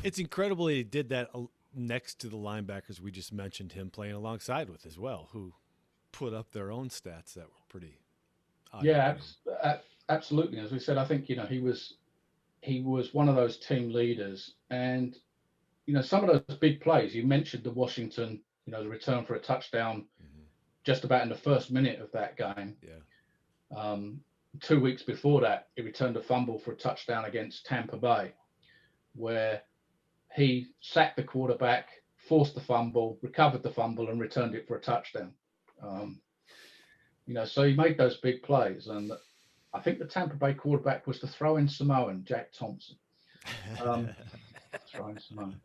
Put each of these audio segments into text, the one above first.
It's incredible he did that next to the linebackers we just mentioned him playing alongside with as well, who put up their own stats that were pretty Yeah, eye-opening. absolutely. As we said, I think he was one of those team leaders, and some of those big plays you mentioned, the Washington, the return for a touchdown Mm-hmm. just about in the first minute of that game. Yeah. Um, 2 weeks before that, he returned a fumble for a touchdown against Tampa Bay, where he sacked the quarterback, forced the fumble, recovered the fumble, and returned it for a touchdown. Um, so he made those big plays, and I think the Tampa Bay quarterback was the throw-in Samoan, Jack Thompson. Um, Throwing Samoan,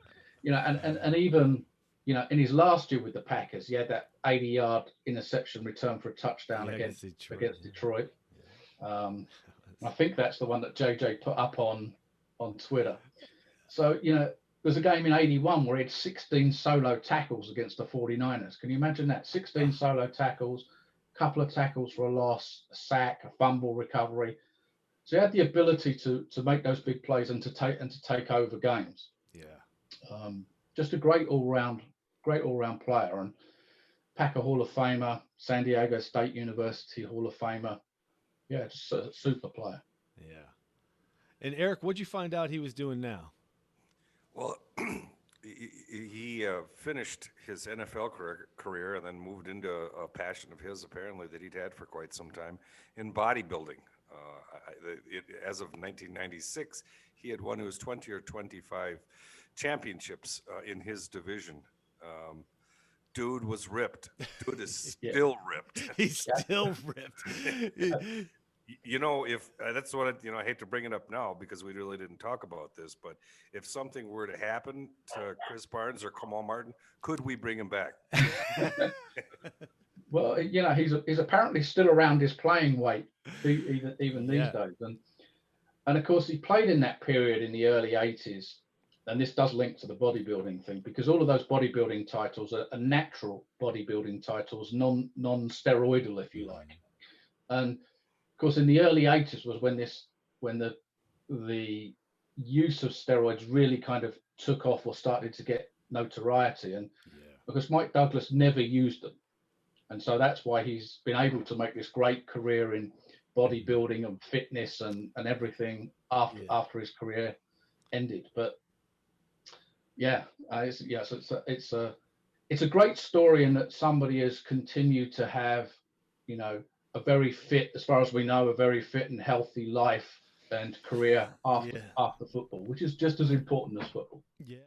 and even in his last year with the Packers, he had that 80-yard interception return for a touchdown Yeah, against against Detroit. against Detroit. Yeah. Um, That's- I think that's the one that JJ put up on Twitter. So there's a game in '81 where he had 16 solo tackles against the 49ers. Can you imagine that? 16 oh, solo tackles, couple of tackles for a loss, a sack, a fumble recovery. So he had the ability to make those big plays and to take over games. yeah. Um, just a great all round player, and Packer Hall of Famer, San Diego State University Hall of Famer. Yeah, just a super player. Yeah. And Eric, what'd you find out he was doing now? Well, he finished his NFL career and then moved into a passion of his, apparently, that he'd had for quite some time in bodybuilding. As of 1996, he had won his 20 or 25 championships in his division. Dude was ripped. Dude is Yeah, still ripped. He's yeah. still ripped. If that's what I hate to bring it up now because we really didn't talk about this, but if something were to happen to Chris Barnes or Kamal Martin, could we bring him back? Well, he's apparently still around his playing weight, even these Yeah. days, and of course he played in that period in the early '80s, and this does link to the bodybuilding thing because all of those bodybuilding titles are natural bodybuilding titles, non-steroidal, if you like, Mhm. and of course in the early '80s was when the use of steroids really kind of took off or started to get notoriety, and Yeah. because Mike Douglas never used them. And so that's why he's been able to make this great career in Mhm. bodybuilding and fitness and everything after Yeah. after his career ended. But yeah, so it's a great story in that somebody has continued to have, a very fit, as far as we know, a very fit and healthy life and career after Yeah. after football, which is just as important as football. Yeah.